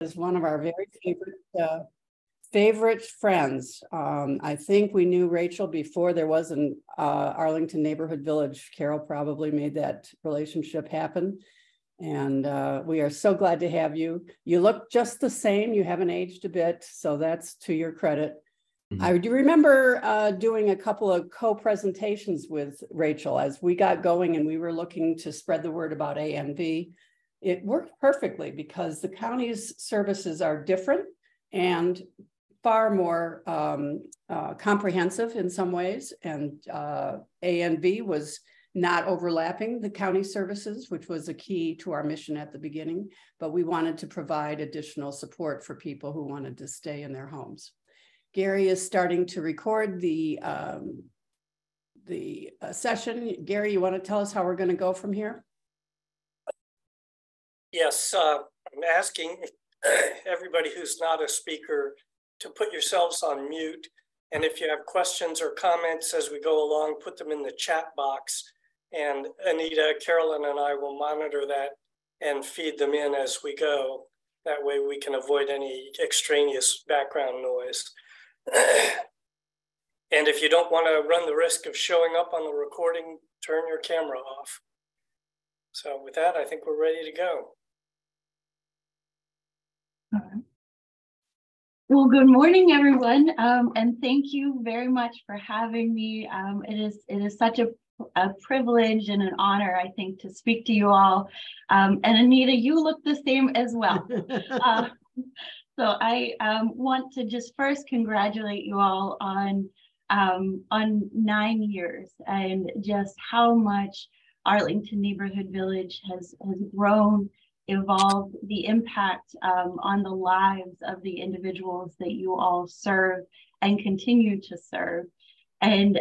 is one of our very favorite friends. I think we knew Rachel before there was an Arlington Neighborhood Village. Carol probably made that relationship happen. And we are so glad to have you. You look just the same. You haven't aged a bit, so that's to your credit. Mm-hmm. I do remember doing a couple of co-presentations with Rachel as we got going and we were looking to spread the word about ANV. It worked perfectly because the county's services are different and far more comprehensive in some ways. And ANV was not overlapping the county services, which was a key to our mission at the beginning, but we wanted to provide additional support for people who wanted to stay in their homes. Gary is starting to record the session. Gary, you want to tell us how we're going to go from here? Yes, I'm asking everybody who's not a speaker to put yourselves on mute. And if you have questions or comments as we go along, put them in the chat box. And Anita, Carolyn, and I will monitor that and feed them in as we go. That way we can avoid any extraneous background noise. And if you don't want to run the risk of showing up on the recording, turn your camera off. So with that, I think we're ready to go. Well, good morning, everyone, and thank you very much for having me. It is such a privilege and an honor, I think, to speak to you all. And Anita, you look the same as well. So I want to just first congratulate you all on 9 years and just how much Arlington Neighborhood Village has grown, evolved, the impact on the lives of the individuals that you all serve and continue to serve. And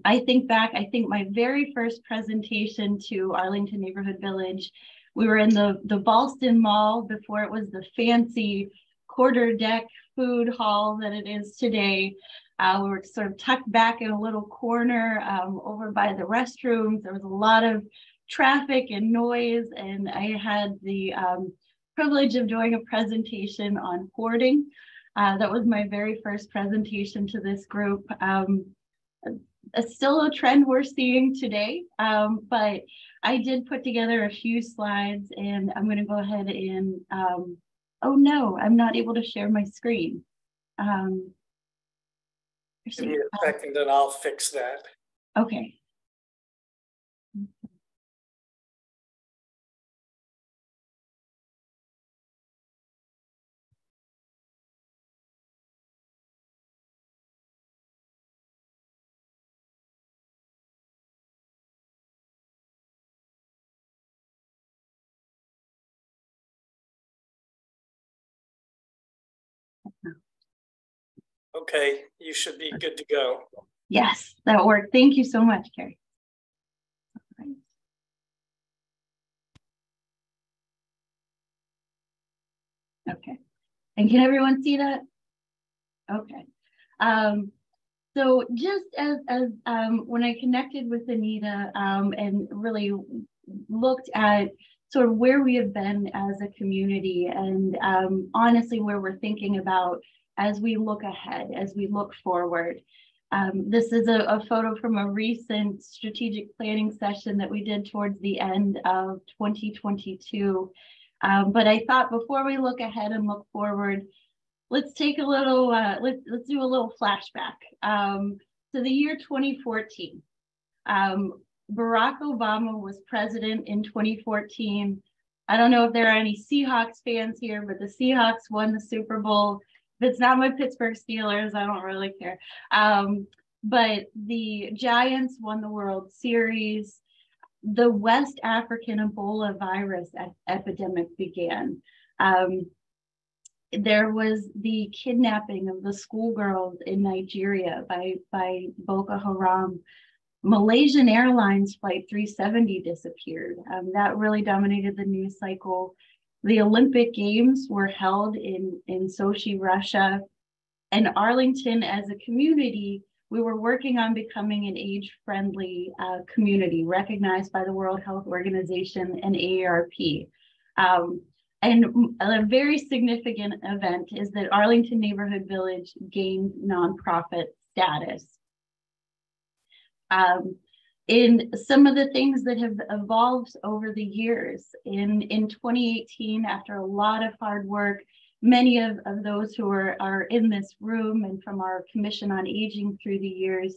I think my very first presentation to Arlington Neighborhood Village, we were in the Ballston Mall before it was the fancy quarter deck food hall that it is today. We were sort of tucked back in a little corner over by the restrooms. There was a lot of traffic and noise, and I had the privilege of doing a presentation on hoarding. That was my very first presentation to this group. Still a trend we're seeing today, but I did put together a few slides, and I'm going to go ahead and, oh no, I'm not able to share my screen. Give me a second and I'll fix that. Okay. Okay, you should be good to go. Yes, that worked. Thank you so much, Carrie. All right. Okay, and can everyone see that? Okay. So just as when I connected with Anita and really looked at sort of where we have been as a community and honestly where we're thinking about as we look ahead, as we look forward. This is a photo from a recent strategic planning session that we did towards the end of 2022. But I thought before we look ahead and look forward, let's take a little, let's do a little flashback. So the year 2014, Barack Obama was president in 2014. I don't know if there are any Seahawks fans here, but the Seahawks won the Super Bowl. If it's not my Pittsburgh Steelers, I don't really care. But the Giants won the World Series. The West African Ebola virus epidemic began. There was the kidnapping of the schoolgirls in Nigeria by Boko Haram. Malaysian Airlines Flight 370 disappeared. That really dominated the news cycle. The Olympic Games were held in Sochi, Russia. And Arlington, as a community, we were working on becoming an age-friendly community recognized by the World Health Organization and AARP. And a very significant event is that Arlington Neighborhood Village gained nonprofit status. In some of the things that have evolved over the years, in 2018, after a lot of hard work, many of those who are in this room and from our Commission on Aging through the years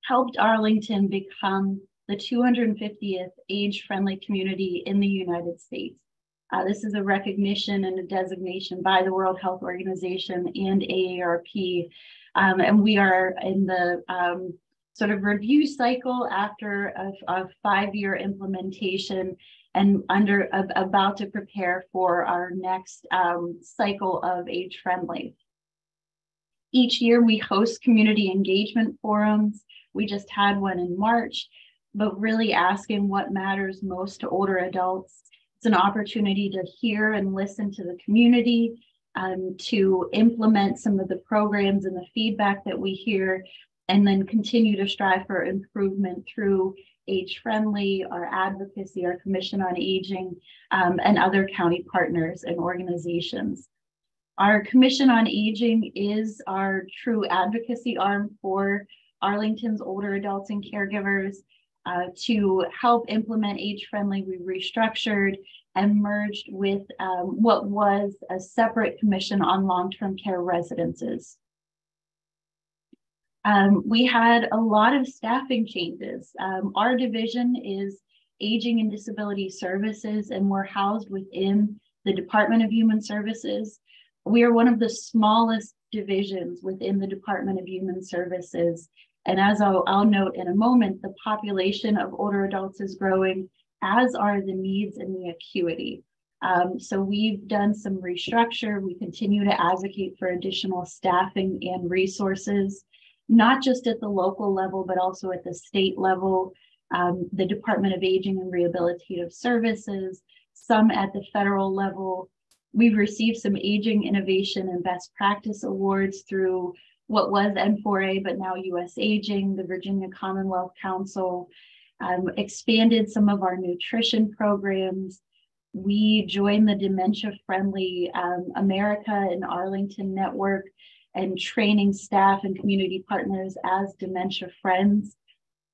helped Arlington become the 250th age-friendly community in the United States. This is a recognition and a designation by the World Health Organization and AARP. And we are in the sort of review cycle after a 5-year implementation and about to prepare for our next cycle of age friendly. Each year we host community engagement forums. We just had one in March, but really asking what matters most to older adults. It's an opportunity to hear and listen to the community, to implement some of the programs and the feedback that we hear, and then continue to strive for improvement through Age Friendly, our advocacy, our Commission on Aging, and other county partners and organizations. Our Commission on Aging is our true advocacy arm for Arlington's older adults and caregivers. To help implement Age Friendly, we restructured and merged with what was a separate commission on long-term care residences. We had a lot of staffing changes. Our division is Aging and Disability Services, and we're housed within the Department of Human Services. We are one of the smallest divisions within the Department of Human Services. And as I'll note in a moment, the population of older adults is growing, as are the needs and the acuity. So we've done some restructure. We continue to advocate for additional staffing and resources, not just at the local level, but also at the state level, the Department of Aging and Rehabilitative Services, some at the federal level. We've received some aging innovation and best practice awards through what was N4A, but now US Aging, the Virginia Commonwealth Council, expanded some of our nutrition programs. We joined the Dementia Friendly America and Arlington Network and training staff and community partners as dementia friends.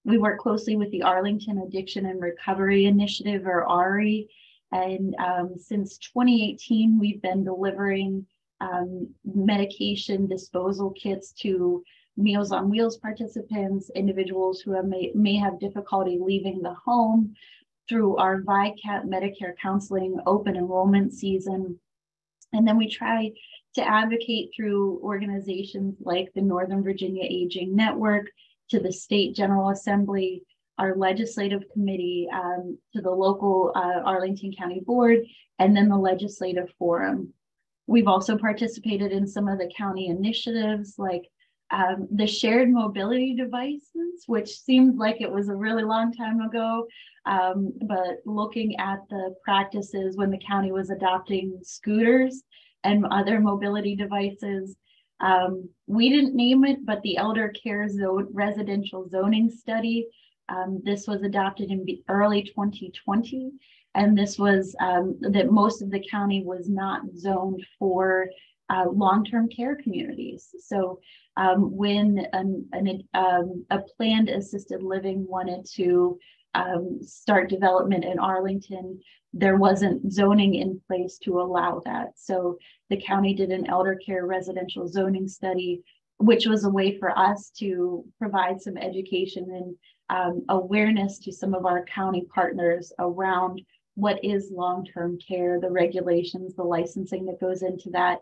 We work closely with the Arlington Addiction and Recovery Initiative, or ARI, and since 2018, we've been delivering medication disposal kits to Meals on Wheels participants, individuals who may have difficulty leaving the home, through our VICAP Medicare Counseling open enrollment season. And then we try to advocate through organizations like the Northern Virginia Aging Network, to the State General Assembly, our legislative committee, to the local Arlington County Board, and then the legislative forum. We've also participated in some of the county initiatives like the shared mobility devices, which seemed like it was a really long time ago, but looking at the practices when the county was adopting scooters and other mobility devices. We didn't name it, but the Elder Care Zone Residential Zoning Study, this was adopted in early 2020. And this was that most of the county was not zoned for long-term care communities. So when a planned assisted living wanted to start development in Arlington, there wasn't zoning in place to allow that. So the county did an elder care residential zoning study, which was a way for us to provide some education and awareness to some of our county partners around what is long-term care, the regulations, the licensing that goes into that,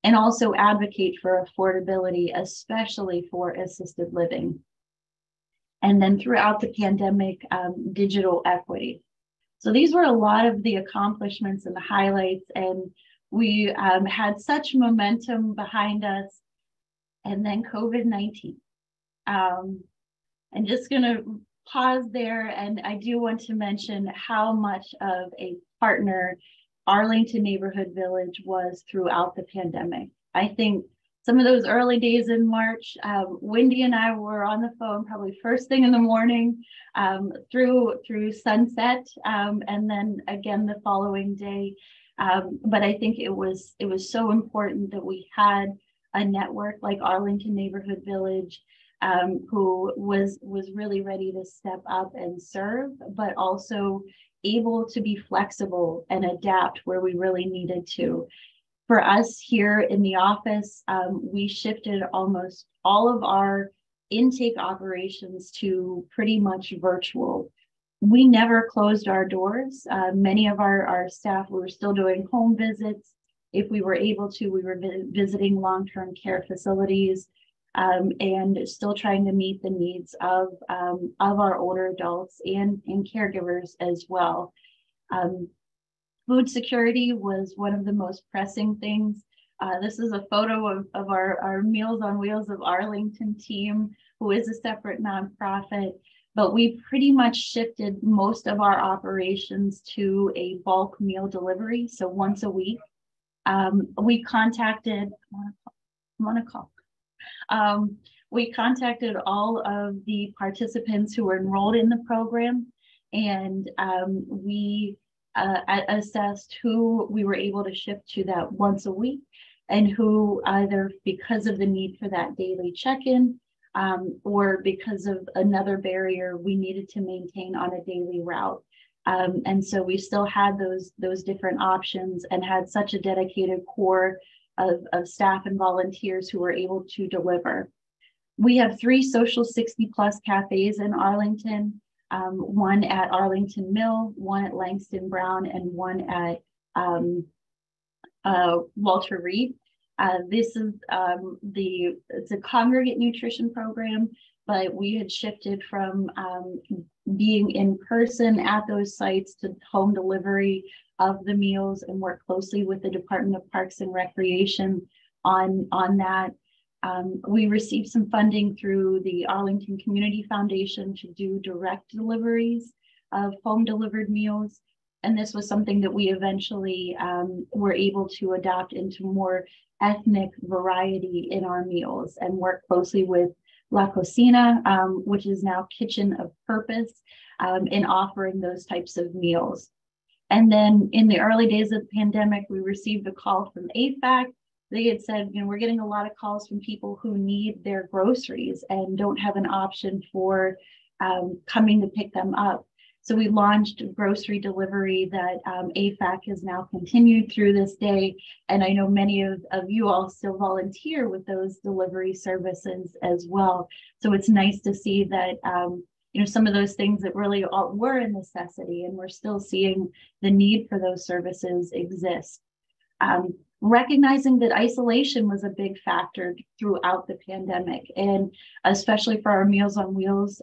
and also advocate for affordability, especially for assisted living. And then throughout the pandemic, digital equity. So these were a lot of the accomplishments and the highlights, and we had such momentum behind us. And then COVID-19. I'm just gonna pause there, and I do want to mention how much of a partner Arlington Neighborhood Village was throughout the pandemic. I think some of those early days in March, Wendy and I were on the phone probably first thing in the morning through sunset, and then again the following day. But I think it was so important that we had a network like Arlington Neighborhood Village, who was really ready to step up and serve, but also able to be flexible and adapt where we really needed to. For us here in the office, we shifted almost all of our intake operations to pretty much virtual. We never closed our doors. Many of our staff, we were still doing home visits. If we were able to, we were visiting long-term care facilities, and still trying to meet the needs of our older adults and caregivers as well. Food security was one of the most pressing things. This is a photo of our Meals on Wheels of Arlington team, who is a separate nonprofit, but we pretty much shifted most of our operations to a bulk meal delivery. So once a week, we contacted all of the participants who were enrolled in the program, and we assessed who we were able to shift to that once a week, and who either because of the need for that daily check-in, or because of another barrier we needed to maintain on a daily route. And so we still had those different options, and had such a dedicated core of staff and volunteers who were able to deliver. We have 3 social 60+ cafes in Arlington, one at Arlington Mill, one at Langston Brown, and one at Walter Reed. This is it's a congregate nutrition program, but we had shifted from being in person at those sites to home delivery of the meals, and work closely with the Department of Parks and Recreation on that. We received some funding through the Arlington Community Foundation to do direct deliveries of home delivered meals. And this was something that we eventually were able to adopt into more ethnic variety in our meals, and work closely with La Cocina, which is now Kitchen of Purpose, in offering those types of meals. And then in the early days of the pandemic, we received a call from AFAC. They had said, we're getting a lot of calls from people who need their groceries and don't have an option for coming to pick them up. So we launched grocery delivery that AFAC has now continued through this day. And I know many of you all still volunteer with those delivery services as well. So it's nice to see that some of those things that really were a necessity, and we're still seeing the need for those services exist. Recognizing that isolation was a big factor throughout the pandemic, and especially for our Meals on Wheels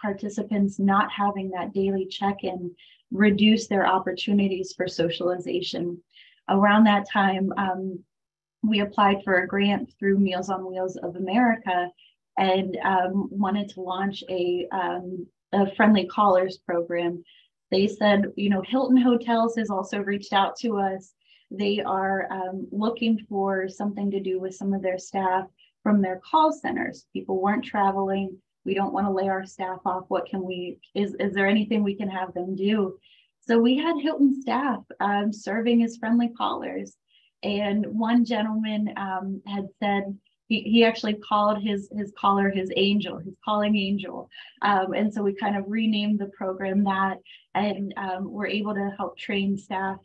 participants, not having that daily check-in reduced their opportunities for socialization. Around that time, we applied for a grant through Meals on Wheels of America, and wanted to launch a friendly callers program. They said, Hilton Hotels has also reached out to us. They are looking for something to do with some of their staff from their call centers. People weren't traveling. We don't want to lay our staff off. What can is there anything we can have them do? So we had Hilton staff serving as friendly callers. And one gentleman had said, he actually called his caller his angel, his calling angel. And so we kind of renamed the program that, and we're able to help train staff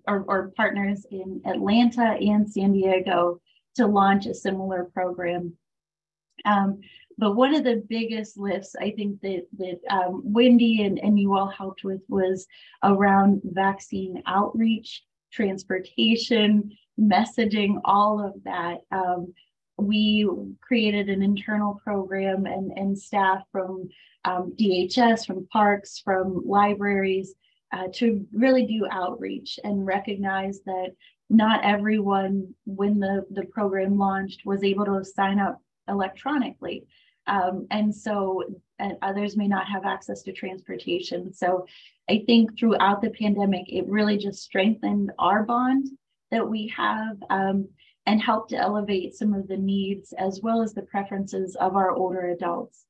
or partners in Atlanta and San Diego to launch a similar program. But one of the biggest lifts I think that Wendy and you all helped with was around vaccine outreach, transportation, messaging, all of that. We created an internal program and staff from DHS, from parks, from libraries to really do outreach and recognize that not everyone, when the program launched, was able to sign up electronically. And others may not have access to transportation. So I think throughout the pandemic, it really just strengthened our bond that we have, and help to elevate some of the needs as well as the preferences of our older adults.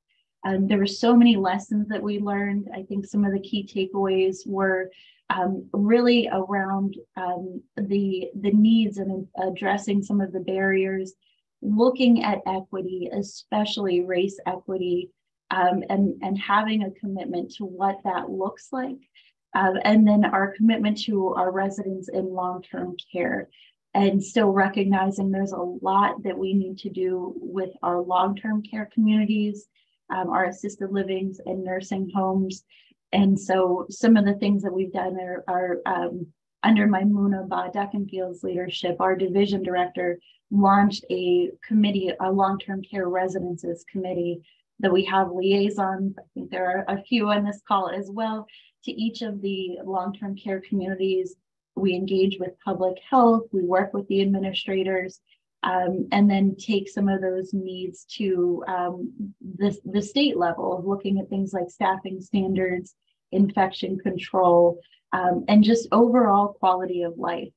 There were so many lessons that we learned. I think some of the key takeaways were really around the needs and addressing some of the barriers, looking at equity, especially race equity, and having a commitment to what that looks like. And then our commitment to our residents in long-term care, and still recognizing there's a lot that we need to do with our long-term care communities, our assisted livings and nursing homes. And so some of the things that we've done are under my Muna Ba-Deckenfield's leadership, our division director launched a committee, a long-term care residences committee, that we have liaisons. I think there are a few on this call as well, to each of the long-term care communities. We engage with public health, we work with the administrators, and then take some of those needs to the state level of looking at things like staffing standards, infection control, and just overall quality of life.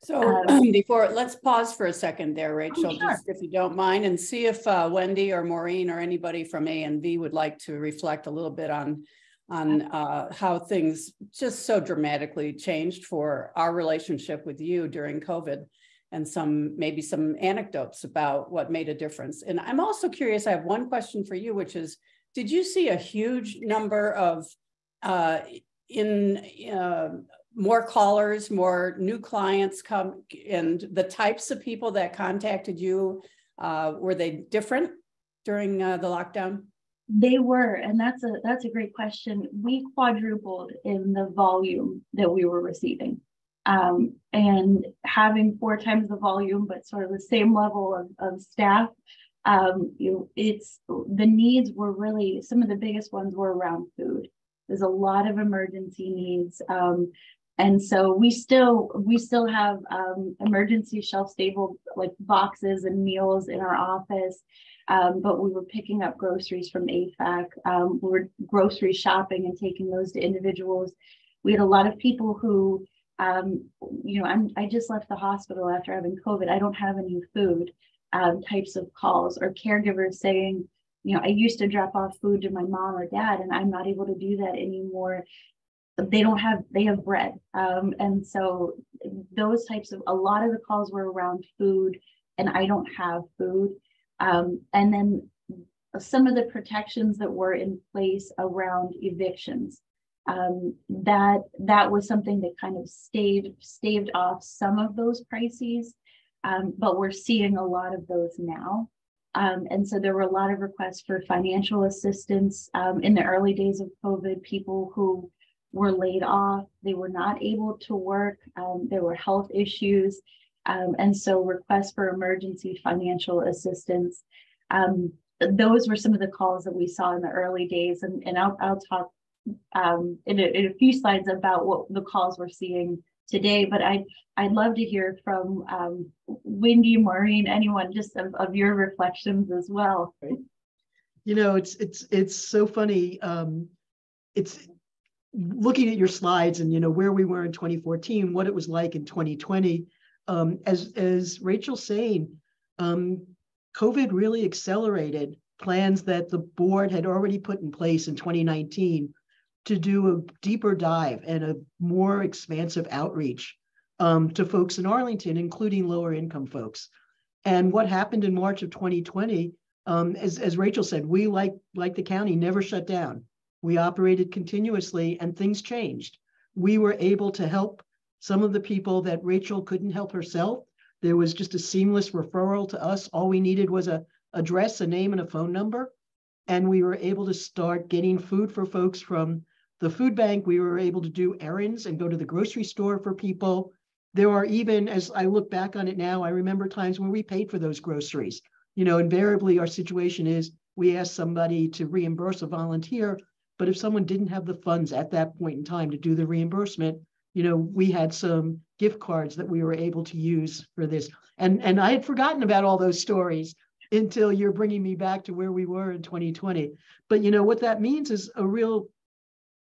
So let's pause for a second there, Rachel, sure. Just if you don't mind, and see if Wendy or Maureen or anybody from ANV would like to reflect a little bit on how things just so dramatically changed for our relationship with you during COVID, and maybe some anecdotes about what made a difference. And I'm also curious, I have one question for you, which is, did you see a huge number of more callers, more new clients come, and the types of people that contacted you, were they different during the lockdown? They were, and that's a great question. We quadrupled in the volume that we were receiving, and having 4 times the volume, but sort of the same level of staff. It's the needs were really, some of the biggest ones were around food. There's a lot of emergency needs, and so we still have emergency shelf stable like boxes and meals in our office. But we were picking up groceries from AFAC. We were grocery shopping and taking those to individuals. We had a lot of people who, I just left the hospital after having COVID. I don't have any food, types of calls, or caregivers saying, I used to drop off food to my mom or dad, and I'm not able to do that anymore. They have bread. And so those types of, a lot of the calls were around food, and I don't have food. And then some of the protections that were in place around evictions, that was something that kind of staved off some of those crises, but we're seeing a lot of those now. And so there were a lot of requests for financial assistance in the early days of COVID, people who were laid off, they were not able to work, there were health issues. And so requests for emergency financial assistance. Those were some of the calls that we saw in the early days. And I'll talk in a few slides about what the calls we're seeing today, but I'd love to hear from Wendy, Maureen, anyone, just of your reflections as well. It's so funny. It's looking at your slides and, where we were in 2014, what it was like in 2020. As Rachel's saying, COVID really accelerated plans that the board had already put in place in 2019 to do a deeper dive and a more expansive outreach to folks in Arlington, including lower income folks. And what happened in March of 2020, as Rachel said, we, like the county, never shut down. We operated continuously, and things changed. We were able to help some of the people that Rachel couldn't help herself. There was just a seamless referral to us. All we needed was an address, a name, and a phone number. And we were able to start getting food for folks from the food bank. We were able to do errands and go to the grocery store for people. There are even, as I look back on it now, I remember times when we paid for those groceries. Invariably our situation is we ask somebody to reimburse a volunteer, but if someone didn't have the funds at that point in time to do the reimbursement, we had some gift cards that we were able to use for this. And I had forgotten about all those stories until you're bringing me back to where we were in 2020. But what that means is a real,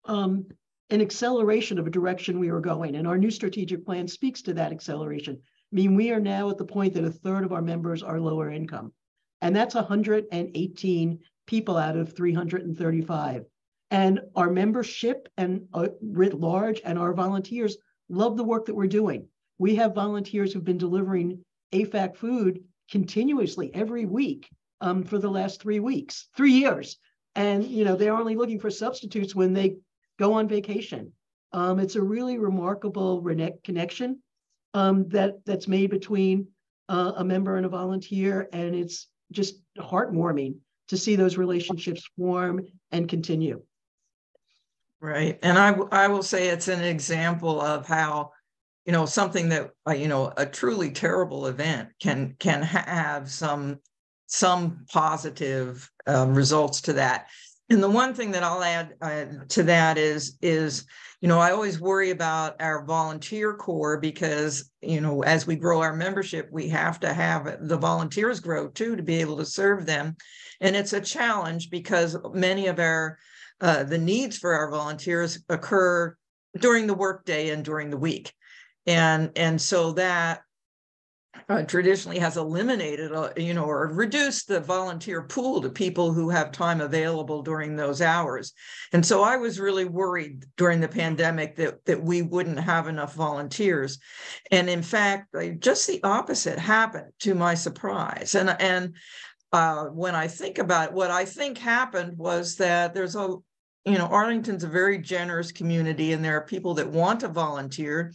an acceleration of a direction we were going. And our new strategic plan speaks to that acceleration. We are now at the point that 1/3 of our members are lower income. And that's 118 people out of 335. And our membership and writ large and our volunteers love the work that we're doing. We have volunteers who've been delivering AFAC food continuously every week for the last 3 years. And, you know, they're only looking for substitutes when they go on vacation. It's a really remarkable connection that's made between a member and a volunteer. And it's just heartwarming to see those relationships form and continue. Right. And I will say it's an example of how, you know, something that, you know, a truly terrible event can have some positive results to that. And the one thing that I'll add to that is, you know, I always worry about our volunteer corps because, you know, as we grow our membership, we have to have the volunteers grow too to be able to serve them. And it's a challenge because many of our the needs for our volunteers occur during the workday and during the week. And so that traditionally has eliminated, you know, or reduced the volunteer pool to people who have time available during those hours. And so I was really worried during the pandemic that we wouldn't have enough volunteers. And in fact, just the opposite happened to my surprise. And when I think about it, what I think happened was that there's you know, Arlington's a very generous community and there are people that want to volunteer,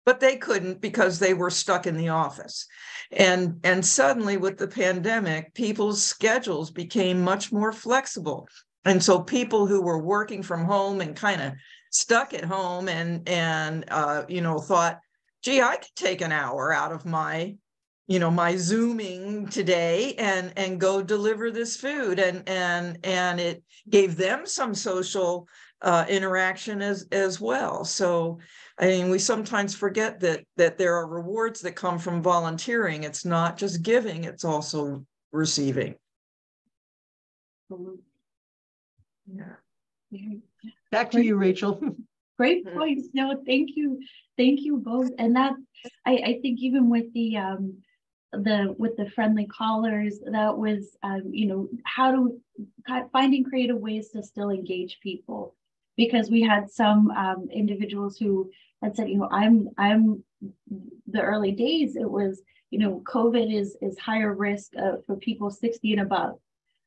but they couldn't because they were stuck in the office. And suddenly with the pandemic, people's schedules became much more flexible. And so people who were working from home and kind of stuck at home and you know, thought, gee, I could take an hour out of my, you know, my Zooming today and go deliver this food. And it gave them some social interaction as well. So, I mean, we sometimes forget that there are rewards that come from volunteering. It's not just giving, it's also receiving. Yeah. Back to you, Rachel. Great points. No, thank you both. And that I think even with the friendly callers, that was you know, finding creative ways to still engage people, because we had some individuals who had said, you know, I'm the early days, it was, you know, COVID is higher risk for people 60 and above.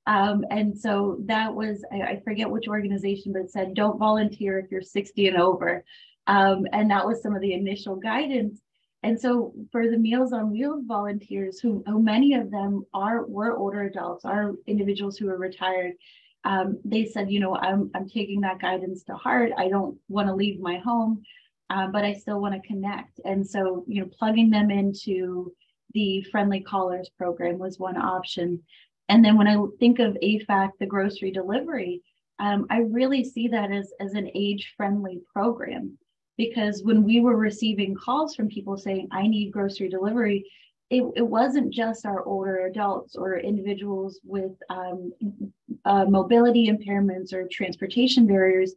And so that was, I forget which organization, but it said, don't volunteer if you're 60 and over. And that was some of the initial guidance. And so for the Meals on Wheels volunteers, who many of them were older adults, are individuals who are retired, they said, you know, I'm taking that guidance to heart. I don't want to leave my home, but I still want to connect. And so, you know, plugging them into the Friendly Callers program was one option. And then when I think of AFAC, the grocery delivery, I really see that as an age-friendly program, because when we were receiving calls from people saying, I need grocery delivery, it wasn't just our older adults or individuals with mobility impairments or transportation barriers.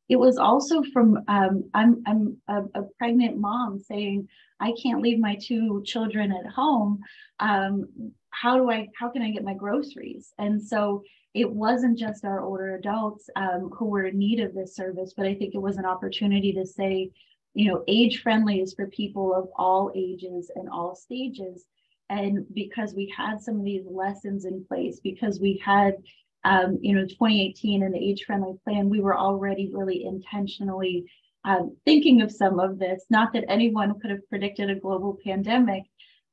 It was also from, I'm a pregnant mom saying, I can't leave my 2 children at home. How can I get my groceries? And so it wasn't just our older adults who were in need of this service, but I think it was an opportunity to say, you know, age friendly is for people of all ages and all stages. And because we had some of these lessons in place, because we had, you know, 2018 and the age friendly plan, we were already really intentionally thinking of some of this. Not that anyone could have predicted a global pandemic,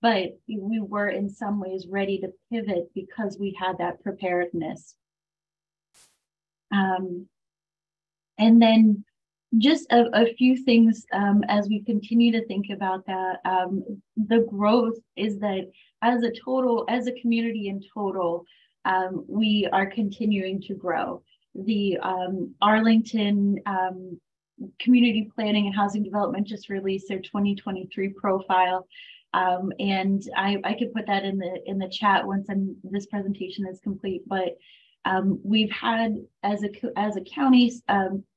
but we were in some ways ready to pivot because we had that preparedness. And then just a few things as we continue to think about that. The growth is that as a community in total, we are continuing to grow. The Arlington Community Planning and Housing Development just released their 2023 profile. And I could put that in the chat once this presentation is complete. But we've had, as a county,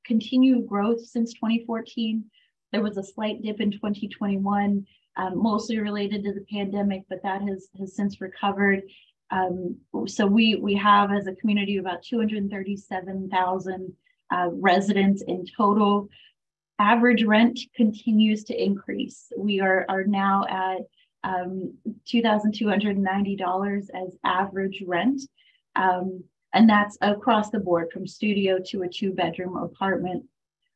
continued growth since 2014. There was a slight dip in 2021, mostly related to the pandemic, but that has since recovered. So we have, as a community, about 237,000 residents in total. Average rent continues to increase. We are now at $2,290 as average rent. And that's across the board from studio to a 2-bedroom apartment.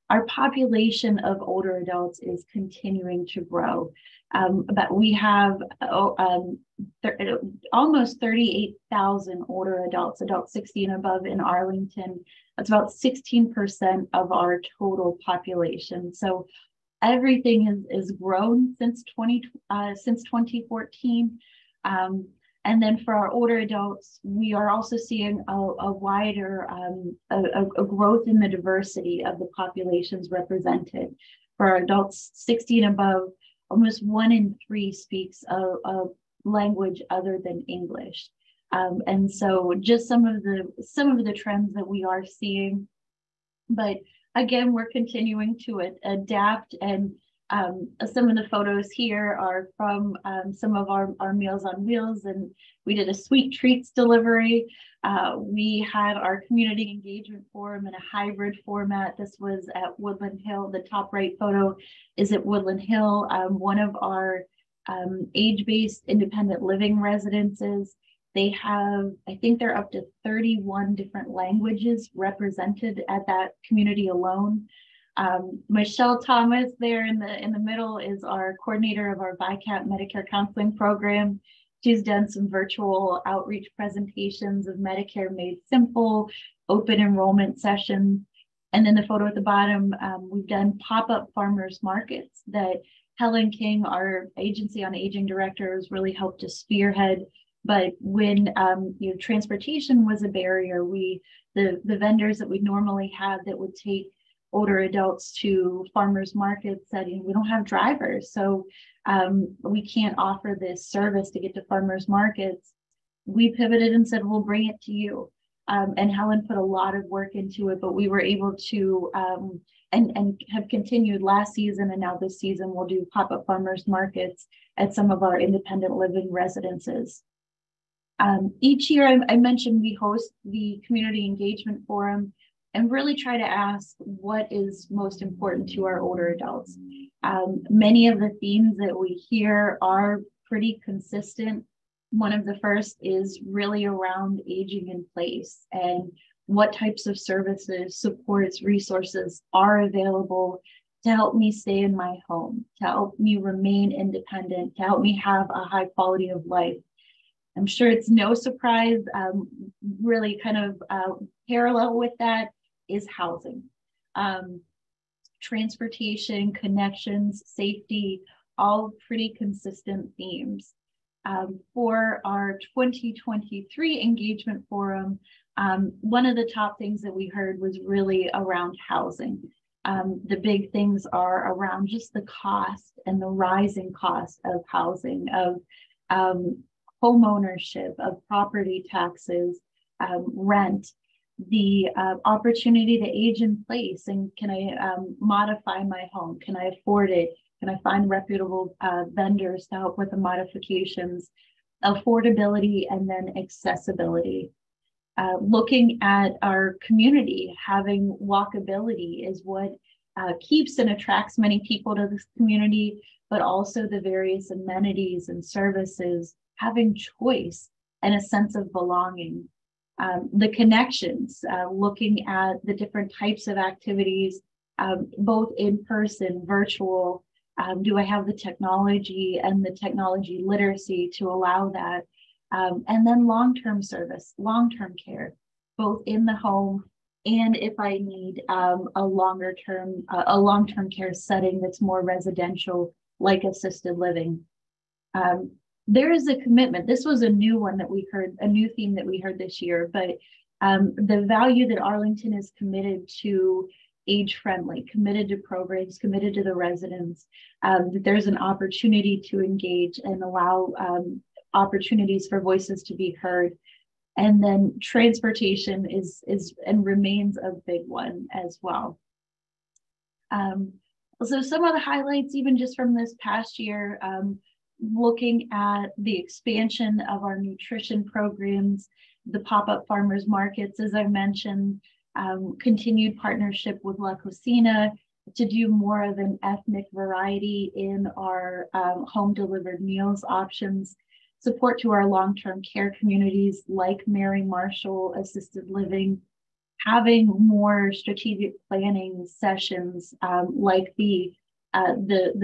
Our population of older adults is continuing to grow. But we have almost 38,000 older adults, adults 60 and above in Arlington. That's about 16% of our total population. So everything is grown since 2014. And then for our older adults, we are also seeing a wider a growth in the diversity of the populations represented. For our adults 60 and above, almost 1 in 3 speaks a language other than English. And so just some of the trends that we are seeing. But again, we're continuing to adapt, and some of the photos here are from some of our Meals on Wheels, and we did a sweet treats delivery. We had our community engagement forum in a hybrid format. This was at Woodland Hill. The top right photo is at Woodland Hill, one of our age-based independent living residences. They have, I think they're up to 31 different languages represented at that community alone. Michelle Thomas there in the middle is our coordinator of our VICAP Medicare counseling program. She's done some virtual outreach presentations of Medicare Made Simple, open enrollment sessions. And then the photo at the bottom, we've done pop-up farmers markets that Helen King, our Agency on Aging director, has really helped to spearhead. But when transportation was a barrier, the vendors that we normally have that would take older adults to farmers markets said, we don't have drivers, so we can't offer this service to get to farmers markets. We pivoted and said, we'll bring it to you. And Helen put a lot of work into it, but we were able to and have continued last season, and now this season we'll do pop-up farmers markets at some of our independent living residences. Each year, I mentioned we host the Community Engagement Forum and really try to ask what is most important to our older adults. Many of the themes that we hear are pretty consistent. One of the first is really around aging in place and what types of services, supports, resources are available to help me stay in my home, to help me remain independent, to help me have a high quality of life. I'm sure it's no surprise, really kind of parallel with that is housing. Transportation, connections, safety, all pretty consistent themes. For our 2023 engagement forum, one of the top things that we heard was really around housing. The big things are around just the cost and the rising cost of housing, of home ownership, of property taxes, rent, the opportunity to age in place, and can I modify my home? Can I afford it? Can I find reputable vendors to help with the modifications? Affordability, and then accessibility. Looking at our community, having walkability is what keeps and attracts many people to this community, but also the various amenities and services, having choice and a sense of belonging. The connections, looking at the different types of activities, both in person, virtual. Do I have the technology and the technology literacy to allow that? And then long-term service, long-term care, both in the home and if I need a long-term care setting that's more residential, like assisted living. There is a commitment. This was a new one that we heard, a new theme that we heard this year, but the value that Arlington is committed to age-friendly, committed to programs, committed to the residents, that there's an opportunity to engage and allow opportunities for voices to be heard. And then transportation is and remains a big one as well. So some of the highlights, even just from this past year, looking at the expansion of our nutrition programs, the pop-up farmers markets, as I mentioned, continued partnership with La Cocina to do more of an ethnic variety in our home delivered meals options, support to our long-term care communities like Mary Marshall Assisted Living, having more strategic planning sessions like the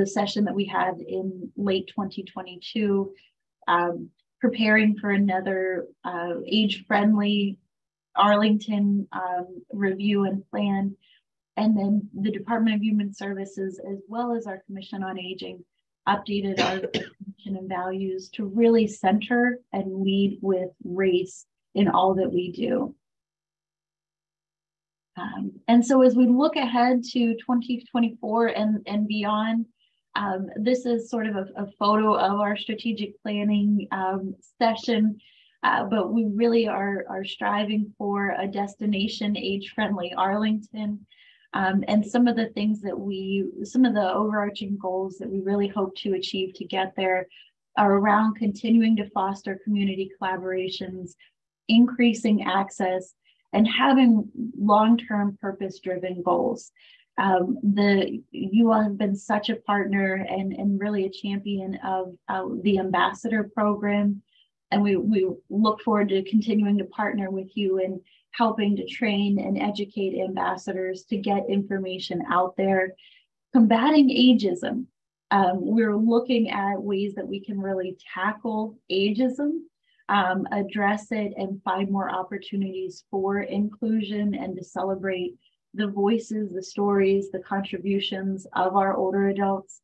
session that we had in late 2022, preparing for another age-friendly Arlington review and plan, and then the Department of Human Services, as well as our Commission on Aging, updated our mission and values to really center and lead with race in all that we do. And so as we look ahead to 2024 and beyond, this is sort of a photo of our strategic planning session, but we really are striving for a destination age-friendly Arlington. And some of the things that some of the overarching goals that we really hope to achieve to get there are around continuing to foster community collaborations, increasing access, and having long-term purpose-driven goals. You all have been such a partner and really a champion of the ambassador program. And we look forward to continuing to partner with you in helping to train and educate ambassadors to get information out there. Combating ageism. We're looking at ways that we can really tackle ageism, address it, and find more opportunities for inclusion and to celebrate the voices, the stories, the contributions of our older adults,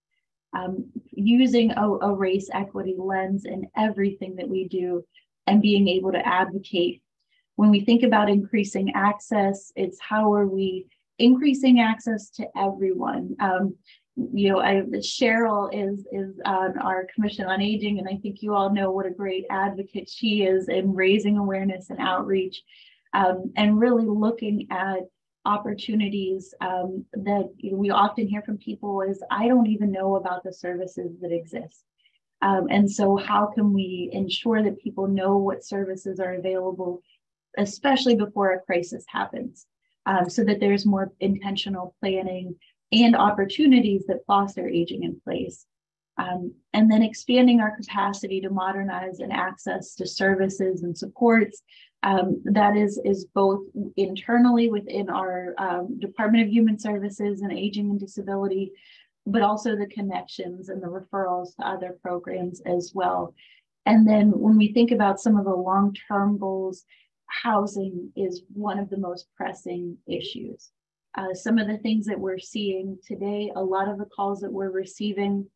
using a race equity lens in everything that we do and being able to advocate. When we think about increasing access, it's how are we increasing access to everyone? Cheryl is on our Commission on Aging, and I think you all know what a great advocate she is in raising awareness and outreach, and really looking at opportunities that we often hear from people is, I don't even know about the services that exist. And so how can we ensure that people know what services are available, especially before a crisis happens, so that there's more intentional planning and opportunities that foster aging in place. And then expanding our capacity to modernize and access to services and supports. That is both internally within our Department of Human Services and Aging and Disability, but also the connections and the referrals to other programs as well. And then when we think about some of the long-term goals, housing is one of the most pressing issues. Some of the things that we're seeing today, a lot of the calls that we're receiving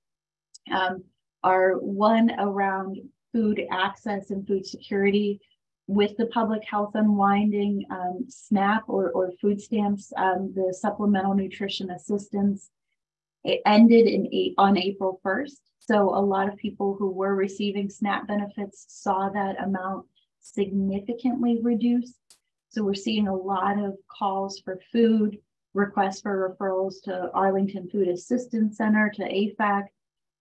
are one around food access and food security. With the public health unwinding, SNAP or food stamps, the supplemental nutrition assistance, it ended on April 1st. So a lot of people who were receiving SNAP benefits saw that amount significantly reduced. So we're seeing a lot of calls for food, requests for referrals to Arlington Food Assistance Center, to AFAC.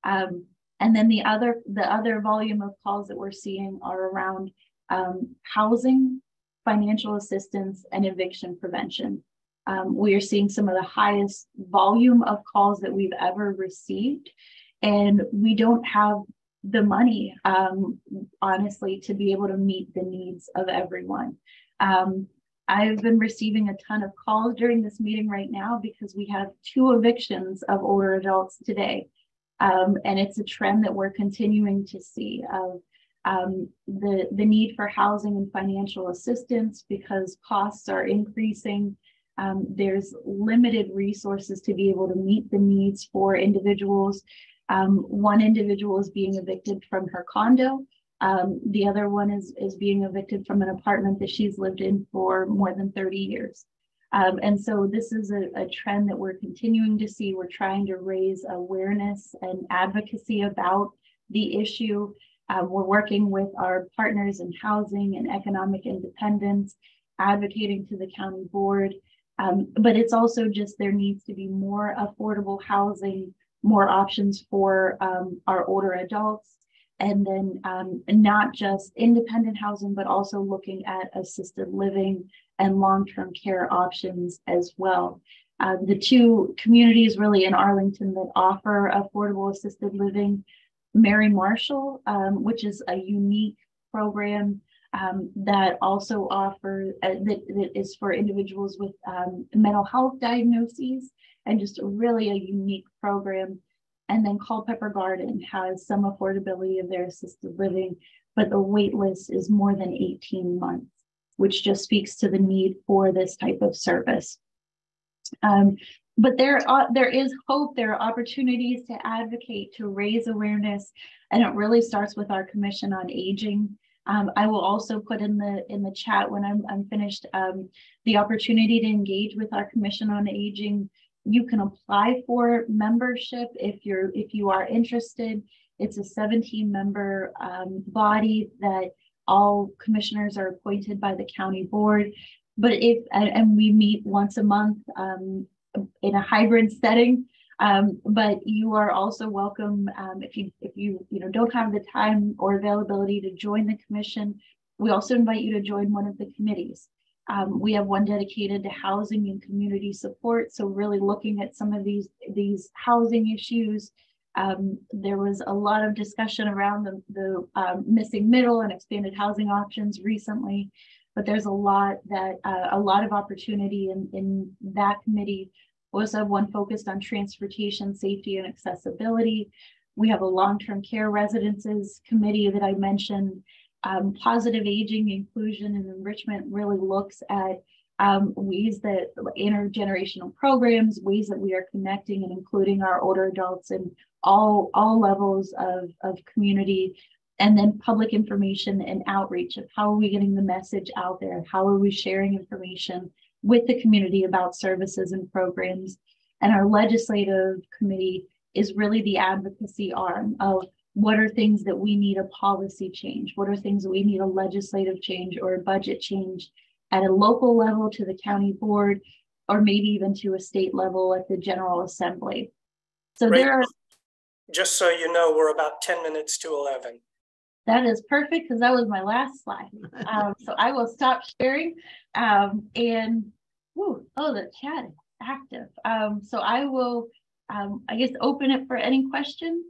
And then the other volume of calls that we're seeing are around housing, financial assistance, and eviction prevention. We are seeing some of the highest volume of calls that we've ever received, and we don't have the money, honestly, to be able to meet the needs of everyone. I've been receiving a ton of calls during this meeting right now because we have 2 evictions of older adults today. And it's a trend that we're continuing to see of the need for housing and financial assistance because costs are increasing. There's limited resources to be able to meet the needs for individuals. One individual is being evicted from her condo. The other one is being evicted from an apartment that she's lived in for more than 30 years. And so this is a trend that we're continuing to see. We're trying to raise awareness and advocacy about the issue. We're working with our partners in housing and economic independence, advocating to the county board. But it's also just there needs to be more affordable housing, more options for our older adults. and then not just independent housing, but also looking at assisted living and long-term care options as well. The two communities really in Arlington that offer affordable assisted living, Mary Marshall, which is a unique program that also offers, that is for individuals with mental health diagnoses, and just really a unique program. And then Culpeper Garden has some affordability of their assisted living, but the wait list is more than 18 months, which just speaks to the need for this type of service. But there is hope. There are opportunities to advocate, to raise awareness, and it really starts with our Commission on Aging. I will also put in the chat when I'm finished the opportunity to engage with our Commission on Aging. You can apply for membership if you are interested. It's a 17-member body that all commissioners are appointed by the county board. But and we meet once a month in a hybrid setting. But you are also welcome if you don't have the time or availability to join the commission. We also invite you to join one of the committees. We have one dedicated to housing and community support. So really looking at some of these housing issues. There was a lot of discussion around the missing middle and expanded housing options recently, but there's a lot of opportunity in that committee. We also have one focused on transportation, safety, and accessibility. We have a long-term care residences committee that I mentioned. Positive aging, inclusion, and enrichment really looks at ways that intergenerational programs, ways that we are connecting and including our older adults in all levels of community. And then public information and outreach of how are we getting the message out there? How are we sharing information with the community about services and programs? And our legislative committee is really the advocacy arm of what are things that we need a policy change? What are things that we need a legislative change or a budget change at a local level to the county board, or maybe even to a state level at the General Assembly? So right. There are. Just so you know, we're about 10 minutes to 11. That is perfect, because that was my last slide. So I will stop sharing. The chat is active. So I will, I guess, open it for any questions.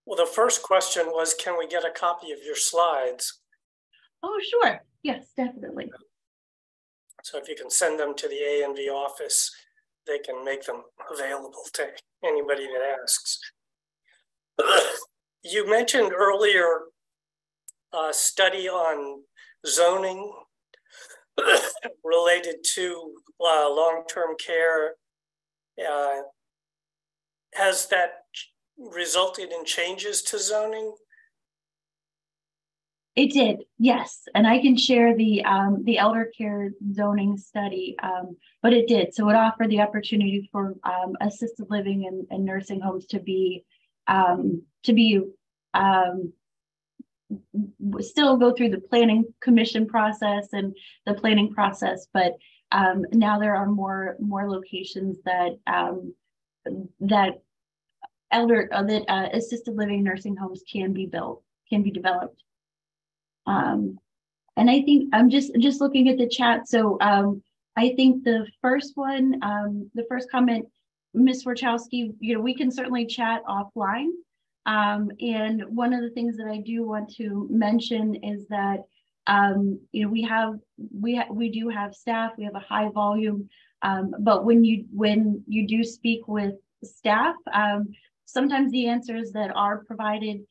Well, the first question was, can we get a copy of your slides? Oh, sure. Yes, definitely. So if you can send them to the ANV office, they can make them available to anybody that asks. You mentioned earlier a study on zoning related to long-term care. Has that resulted in changes to zoning? It did, yes, and I can share the elder care zoning study, but it did. So it offered the opportunity for assisted living and nursing homes to still go through the planning commission process and the planning process, but now there are more locations that assisted living nursing homes can be developed. And I think I'm just looking at the chat. So I think the first one, the first comment, Ms. Warchowski, we can certainly chat offline. And one of the things that I do want to mention is that we do have staff. We have a high volume, but when you do speak with staff, sometimes the answers that are provided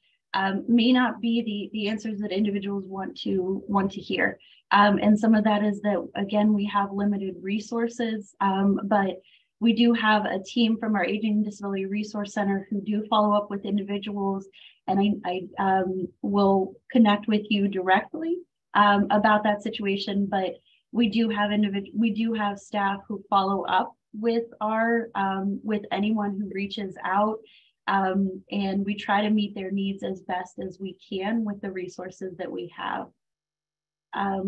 may not be the answers that individuals want to hear. And some of that is that, again, we have limited resources, but we do have a team from our Aging and Disability Resource Center who do follow up with individuals, and I will connect with you directly about that situation. But we do have staff who follow up with with anyone who reaches out. And we try to meet their needs as best as we can with the resources that we have. I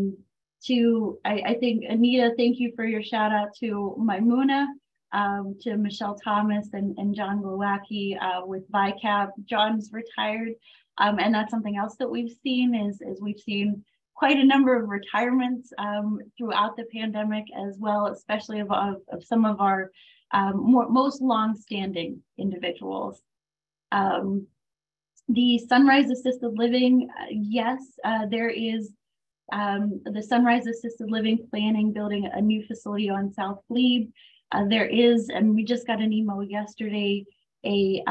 think, Anita, thank you for your shout out to Maimuna, to Michelle Thomas and John Glowacki with VICAP. John's retired, And that's something else that we've seen is we've seen quite a number of retirements throughout the pandemic as well, especially of some of our most long-standing individuals. The Sunrise Assisted Living, yes, there is the Sunrise Assisted Living planning, building a new facility on South Glebe. There is, and we just got an email yesterday, the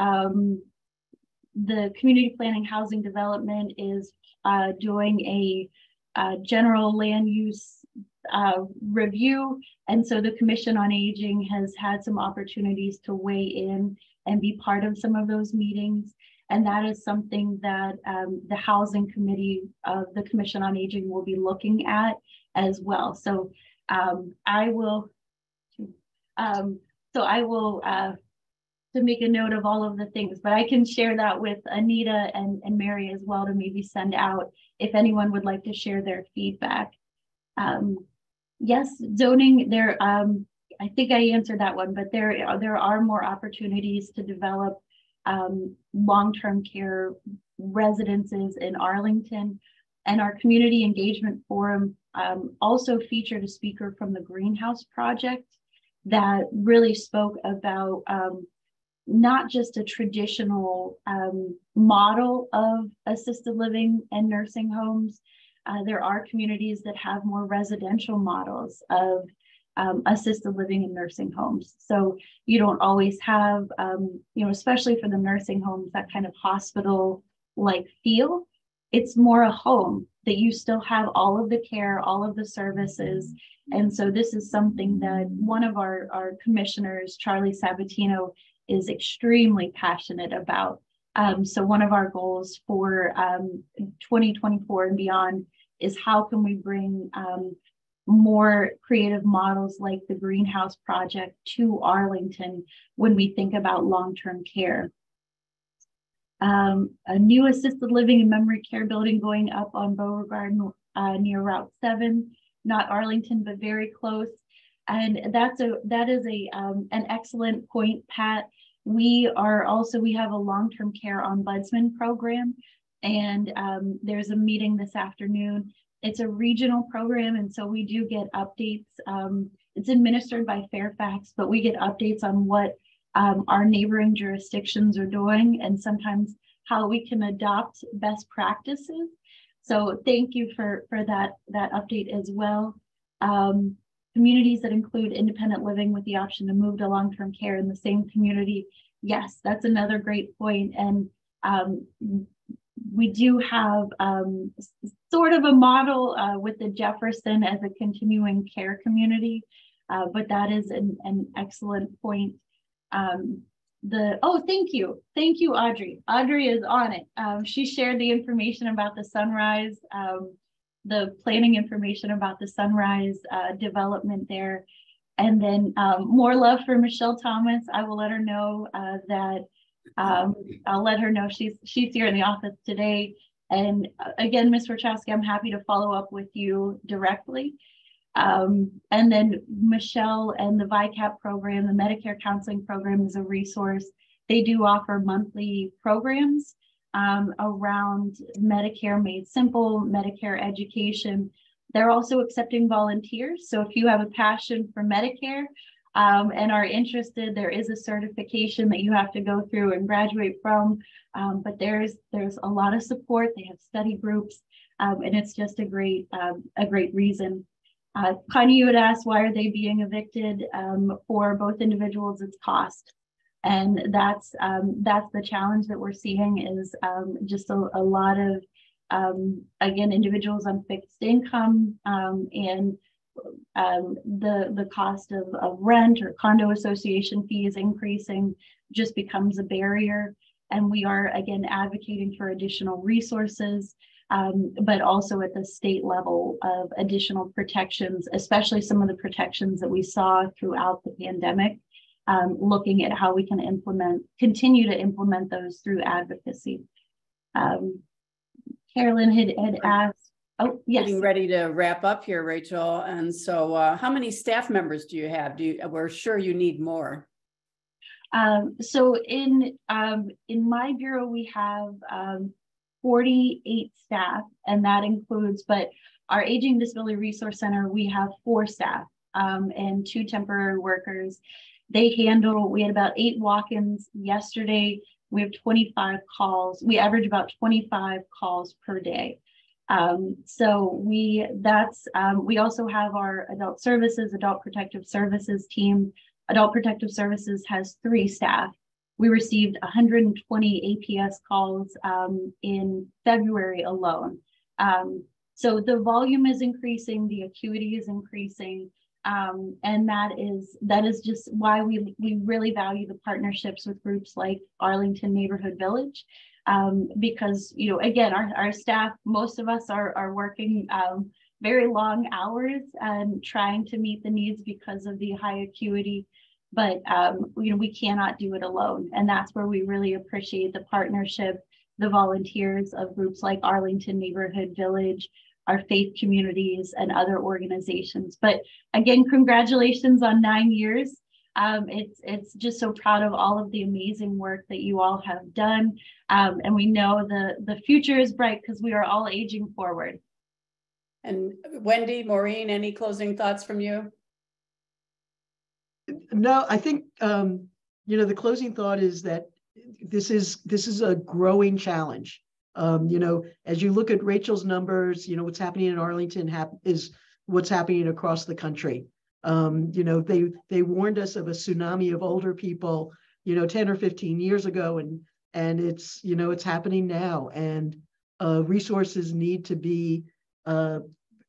Community Planning Housing Development is doing a general land use review. And so the Commission on Aging has had some opportunities to weigh in and be part of some of those meetings. And that is something that the Housing Committee of the Commission on Aging will be looking at as well. So I will to make a note of all of the things, but I can share that with Anita and Mary as well to maybe send out if anyone would like to share their feedback. Yes, zoning there. I think I answered that one, but there are more opportunities to develop long-term care residences in Arlington, and our community engagement forum also featured a speaker from the Greenhouse Project that really spoke about not just a traditional model of assisted living and nursing homes. There are communities that have more residential models of assisted living and nursing homes. So you don't always have, especially for the nursing homes, that kind of hospital-like feel. It's more a home that you still have all of the care, all of the services. And so this is something that one of our commissioners, Charlie Sabatino, is extremely passionate about. So one of our goals for 2024 and beyond is how can we bring more creative models like the Greenhouse Project to Arlington when we think about long-term care. A new assisted living and memory care building going up on Beauregard near Route 7, not Arlington, but very close. And that is an excellent point, Pat. We have a long-term care ombudsman program, and there's a meeting this afternoon. It's a regional program, and so we do get updates. It's administered by Fairfax, but we get updates on what our neighboring jurisdictions are doing, and sometimes how we can adopt best practices. So thank you for that update as well. Communities that include independent living with the option to move to long-term care in the same community. Yes, that's another great point. And we do have sort of a model with the Jefferson as a continuing care community, but that is an excellent point. Thank you, Audrey. Audrey is on it. She shared the information about the Sunrise, the planning information about the Sunrise development there. And then more love for Michelle Thomas. I will let her know that I'll let her know she's here in the office today. And again, Ms. Wachowski, I'm happy to follow up with you directly. And then Michelle and the VICAP program, the Medicare Counseling Program, is a resource. They do offer monthly programs around Medicare Made Simple, Medicare education. They're also accepting volunteers. So if you have a passion for Medicare and are interested, there is a certification that you have to go through and graduate from. But there's a lot of support. They have study groups, and it's just a great reason. Connie, you had asked, why are they being evicted? For both individuals, it's cost. And that's the challenge that we're seeing is just a lot of, again, individuals on fixed income and the cost of rent or condo association fees increasing just becomes a barrier. And we are, again, advocating for additional resources, but also at the state level of additional protections, especially some of the protections that we saw throughout the pandemic. Looking at how we can continue to implement those through advocacy. Carolyn had asked, oh, yes. Getting ready to wrap up here, Rachel. And so how many staff members do you have? We're sure you need more. So in my bureau, we have 48 staff, and that includes, but our Aging Disability Resource Center, we have 4 staff and 2 temporary workers. They handle, we had about 8 walk-ins yesterday. We have 25 calls. We average about 25 calls per day. So we also have our adult services, adult protective services team. Adult protective services has 3 staff. We received 120 APS calls in February alone. So the volume is increasing, the acuity is increasing, and that is just why we really value the partnerships with groups like Arlington Neighborhood Village, because, you know, again, our staff, most of us are working very long hours and trying to meet the needs because of the high acuity. But you know, we cannot do it alone, and that's where we really appreciate the partnership, the volunteers of groups like Arlington Neighborhood Village, our faith communities, and other organizations. But again, congratulations on 9 years. It's just so proud of all of the amazing work that you all have done, and we know the future is bright because we are all aging forward. And Wendy, Maureen, any closing thoughts from you? No, I think, you know, the closing thought is that this is a growing challenge. You know, as you look at Rachel's numbers, you know, what's happening in Arlington is what's happening across the country. You know, they warned us of a tsunami of older people, you know, 10 or 15 years ago, and it's, you know, it's happening now, and resources need to be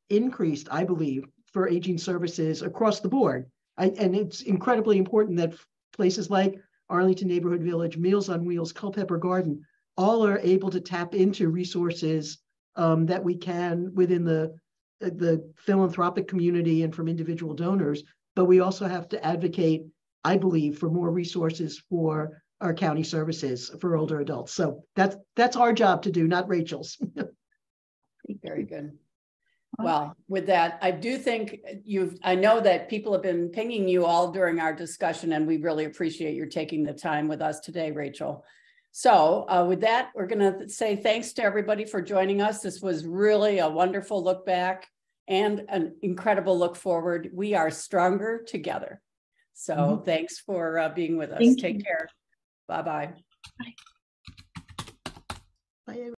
increased, I believe, for aging services across the board. And it's incredibly important that places like Arlington Neighborhood Village, Meals on Wheels, Culpeper Garden, all are able to tap into resources that we can within the philanthropic community and from individual donors. But we also have to advocate, I believe, for more resources for our county services for older adults. So that's our job to do, not Rachel's. Very good. Well, with that, I do think I know that people have been pinging you all during our discussion, and we really appreciate your taking the time with us today, Rachel. So with that, we're going to say thanks to everybody for joining us. This was really a wonderful look back and an incredible look forward. We are stronger together. So thanks for being with us. Take care. Bye-bye. Bye. Bye.